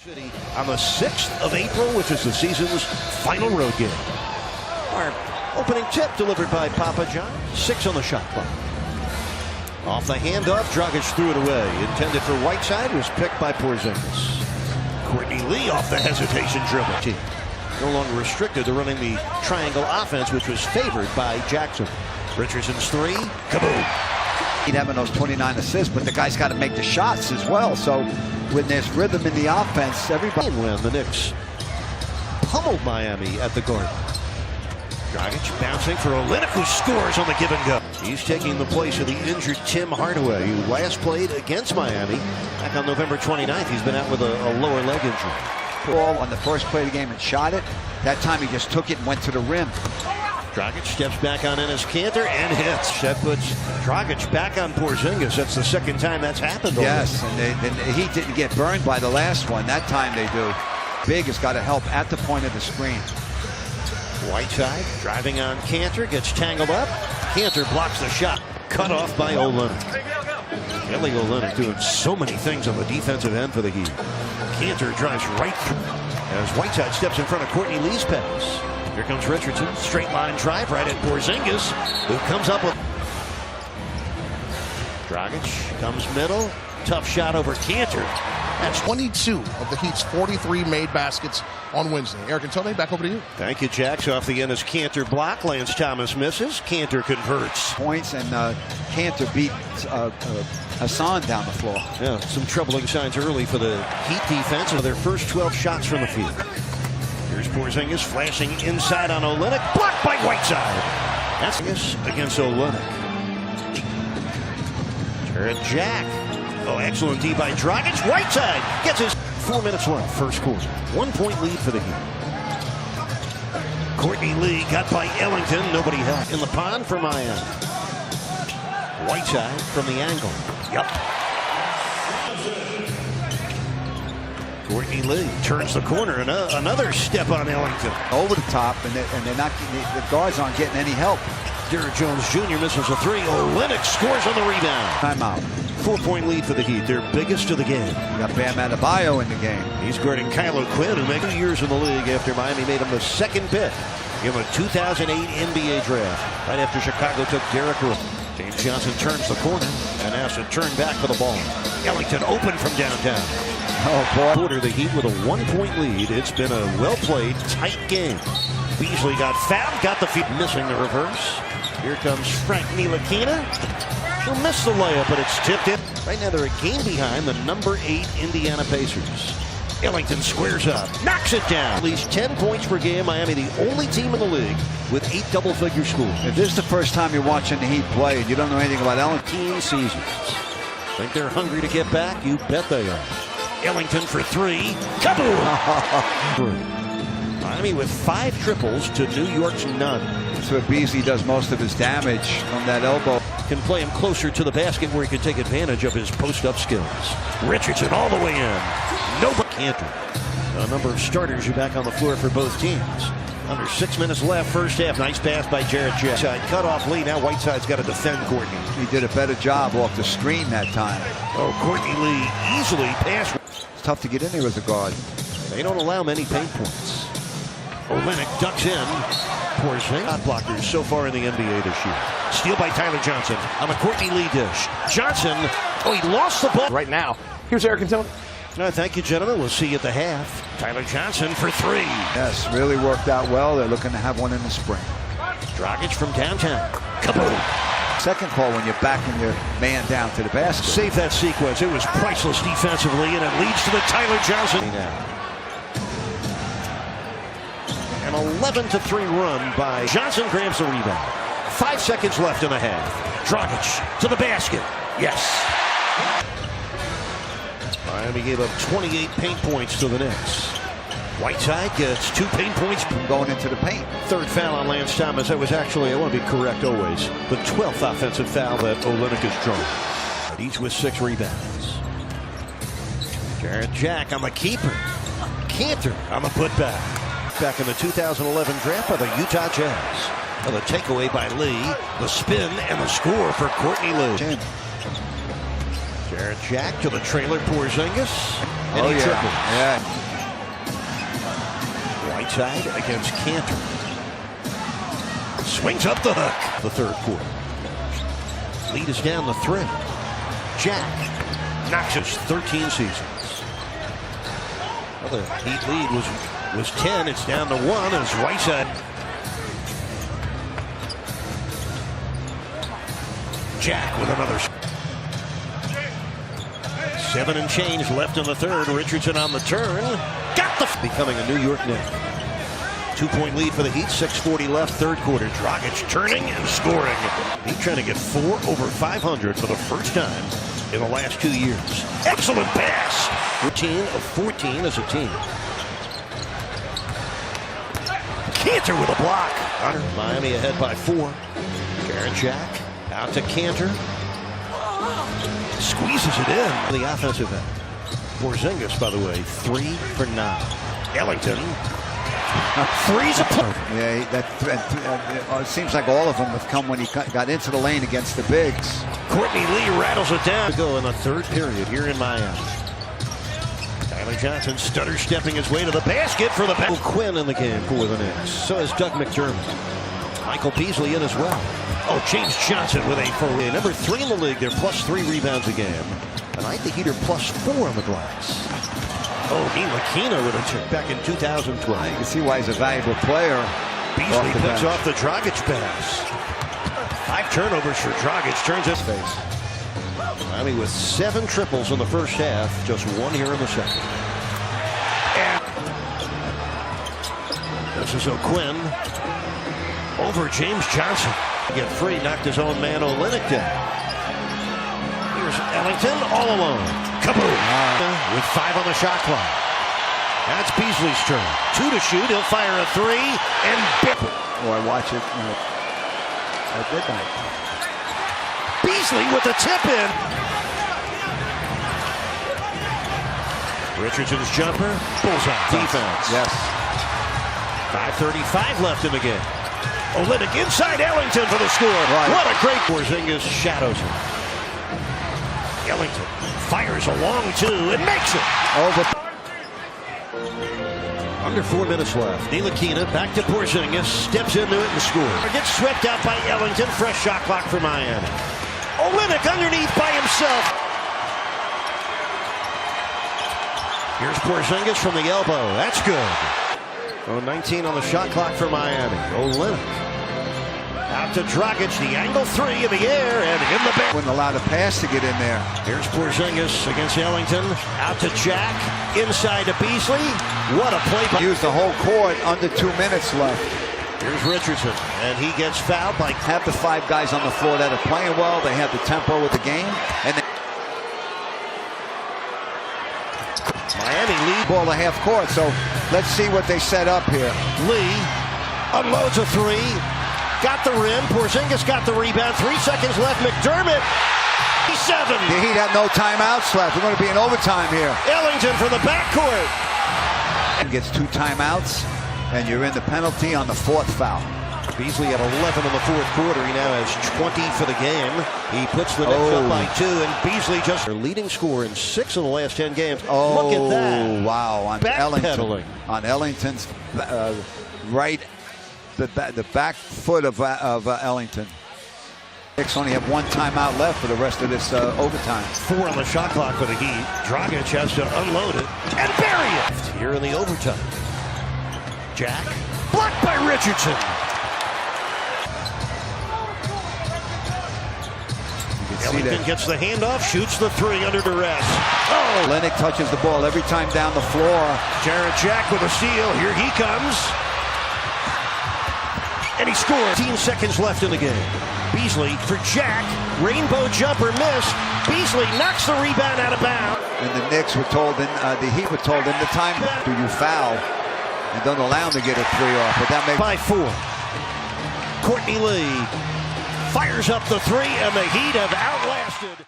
City on the 6th of April, which is the season's final road game. Our opening tip delivered by Papa John. 6 on the shot clock. Off the handoff, Dragic threw it away. Intended for Whiteside, was picked by Porzingis. Courtney Lee off the hesitation dribble. Team no longer restricted to running the triangle offense, which was favored by Jackson. Richardson's three, kaboom. He'd having those 29 assists, but the guy's got to make the shots as well. So when there's rhythm in the offense, everybody win. The Knicks pummeled Miami at the Garden. Dragic bouncing for Olynyk, who scores on the give and go. He's taking the place of the injured Tim Hardaway, who last played against Miami back on November 29th. He's been out with a lower leg injury. Ball on the first play of the game and shot it. That time he just took it and went to the rim. Dragic steps back on Enes Kanter and hits. That puts Dragic back on Porzingis. That's the second time that's happened. Yes, and he didn't get burned by the last one. That time they do. Big has got to help at the point of the screen. Whiteside driving on Kanter, gets tangled up. Kanter blocks the shot. Cut off by Olynyk. Kelly Olynyk doing so many things on the defensive end for the Heat. Kanter drives right through as Whiteside steps in front of Courtney Lee's pass. Here comes Richardson, straight line drive right at Porzingis, who comes up with Dragic, comes middle, tough shot over Kanter. That's 22 of the Heat's 43 made baskets on Wednesday. Eric and Tony, back over to you. Thank you, Jax. Off the Enes Kanter block, Lance Thomas misses. Kanter converts. Points, and Kanter beat Hassan down the floor. Yeah, some troubling signs early for the Heat defense of their first 12 shots from the field. Here's Porzingis flashing inside on Olynyk, blocked by Whiteside. That's against Olynyk. Jared Jack. Oh, excellent D by Dragic. Whiteside gets his 4 minutes left, first quarter. 1 point lead for the Heat. Courtney Lee got by Ellington. Nobody helped. In the pond for Miami. Whiteside from the angle. Yep. Courtney Lee turns the corner, and another step on Ellington. Over the top, and they're not, the guards aren't getting any help. Derrick Jones Jr. misses a three. Olynyk scores on the rebound. Timeout. 4 point lead for the Heat, their biggest of the game. You got Bam Adebayo in the game. He's guarding Kylo Quinn, who makes 2 years in the league after Miami made him the second pick in the 2008 NBA draft, right after Chicago took Derrick Rose. James Johnson turns the corner and has to turn back for the ball. Ellington open from downtown. Oh, boy. Quarter, the Heat with a 1 point lead. It's been a well-played, tight game. Beasley got fouled, got the feet, missing the reverse. Here comes Frank Ntilikina. He'll miss the layup, but it's tipped in. Right now they're a game behind the number 8 Indiana Pacers. Ellington squares up, knocks it down. At least 10 points per game. Miami, the only team in the league with 8 double-figure scores. If this is the first time you're watching the Heat play and you don't know anything about Ellington. 15 seasons. Think they're hungry to get back? You bet they are. Ellington for three. Kaboom! Miami with 5 triples to New York's none. That's where Beasley does most of his damage from that elbow. Can play him closer to the basket where he can take advantage of his post-up skills. Richardson all the way in. Nobody. Kanter. A number of starters are back on the floor for both teams. Under 6 minutes left, first half. Nice pass by Jared Jack. Cut off Lee. Now Whiteside's got to defend Courtney. He did a better job off the screen that time. Oh, Courtney Lee easily passed. It's tough to get in there as a guard. They don't allow many paint points. Olynyk ducks in. Porzingis. Shot blockers so far in the NBA this year. Steal by Tyler Johnson on the Courtney Lee dish. Johnson, he lost the ball. Right now, here's Eric and Tony. Thank you, gentlemen. We'll see you at the half. Tyler Johnson for three. Yes, really worked out well. They're looking to have one in the spring. Dragic from downtown. Kaboom! Second call when you're backing your man down to the basket. Save that sequence. It was priceless defensively, and it leads to the Tyler Johnson. An 11-3 run by Johnson. Grabs the rebound. 5 seconds left in the half. Dragic to the basket. Yes. Miami gave up 28 paint points to the Knicks. Whiteside gets 2 paint points going into the paint. Third foul on Lance Thomas. That was actually, I want to be correct always, the 12th offensive foul that Olynyk has drawn. Each with 6 rebounds. Jared Jack on the keeper. Kanter on the putback. Back in the 2011 draft by the Utah Jazz. The takeaway by Lee, the spin, and the score for Courtney Lee. Jared Jack to the trailer Porzingis. And he tripled. Yeah. Whiteside against Cantor. Swings up the hook. The third quarter. Lead is down the thread. Jack knocks his 13 seasons. Well, the Heat lead was 10. It's down to 1 as Whiteside. Jack with another. 7 and change left in the third. Richardson on the turn. Got the. Becoming a New York Knick. 2-point lead for the Heat. 6:40 left. Third quarter. Dragic turning and scoring. He's trying to get 4 over 500 for the first time in the last 2 years. Excellent pass. 13 of 14 as a team. Cantor with a block. Miami ahead by 4. Garrett Jack out to Cantor. Squeezes it in. The offensive end. Porzingis, by the way, 3 for 9. Ellington. Three's a play. Yeah, it seems like all of them have come when he got into the lane against the bigs. Courtney Lee rattles it down. To go in the third period here in Miami. Tyler Johnson stutter stepping his way to the basket for the Michael Quinn in the game for the Knicks. So is Doug McDermott. Michael Beasley in as well. Oh, James Johnson with a full number 3 in the league. They're +3 rebounds a game. Tonight the Heat are +4 on the glass. Oh, Ntilikina with a chip back in 2012. You can see why he's a valuable player. Beasley picks off the Dragic pass. 5 turnovers for Dragic. Turns his face. Miami with 7 triples in the first half. Just 1 here in the second. And this is O'Quinn over James Johnson. Get free, knocked his own man Olynyk down. Here's Ellington all alone. Kaboom! With 5 on the shot clock. That's Beasley's turn. 2 to shoot. He'll fire a 3 and I watch it at midnight. Beasley with the tip in. Richardson's jumper. Bullseye. Defense. Yes. 5:35 left in the game. Olynyk inside Ellington for the score. Right. What a great Porzingis shadows him. Ellington fires a long 2 and makes it. Over. Under 4 minutes left. Ntilikina back to Porzingis. Steps into it and scores. Gets swept out by Ellington. Fresh shot clock for Miami. Olynyk underneath by himself. Here's Porzingis from the elbow. That's good. 19 on the shot clock for Miami. Olynyk. Out to Dragic, the angle 3 in the air and in the back. Wouldn't allow the pass to get in there. Here's Porzingis against Ellington. Out to Jack, inside to Beasley. What a play by. Used the whole court, under 2 minutes left. Here's Richardson, and he gets fouled by. Have the 5 guys on the floor that are playing well. They have the tempo with the game. And Miami lead ball to half court. So let's see what they set up here. Lee unloads a 3. Got the rim. Porzingis got the rebound. 3 seconds left. McDermott. 7. The Heat have no timeouts left. We're going to be in overtime here. Ellington from the backcourt. Gets 2 timeouts, and you're in the penalty on the 4th foul. Beasley at 11 in the 4th quarter. He now has 20 for the game. He puts the Knicks up by 2, and Beasley just their leading scorer in 6 of the last 10 games. Look at that. Wow. On Backpedaling. On Ellington's right. The back foot of Ellington. Knicks only have 1 timeout left for the rest of this overtime. 4 on the shot clock for the Heat. Dragic has to unload it and bury it here in the overtime. Jack blocked by Richardson. Ellington gets the handoff, shoots the 3 under duress. Oh! Olynyk touches the ball every time down the floor. Jarrett Jack with a steal. Here he comes. And he scores. 15 seconds left in the game. Beasley for Jack. Rainbow jumper missed. Beasley knocks the rebound out of bounds. And the Knicks were told, the Heat were told in the time, do you foul? And don't allow him to get a 3 off. But that makes by 4. Courtney Lee fires up the 3, and the Heat have outlasted.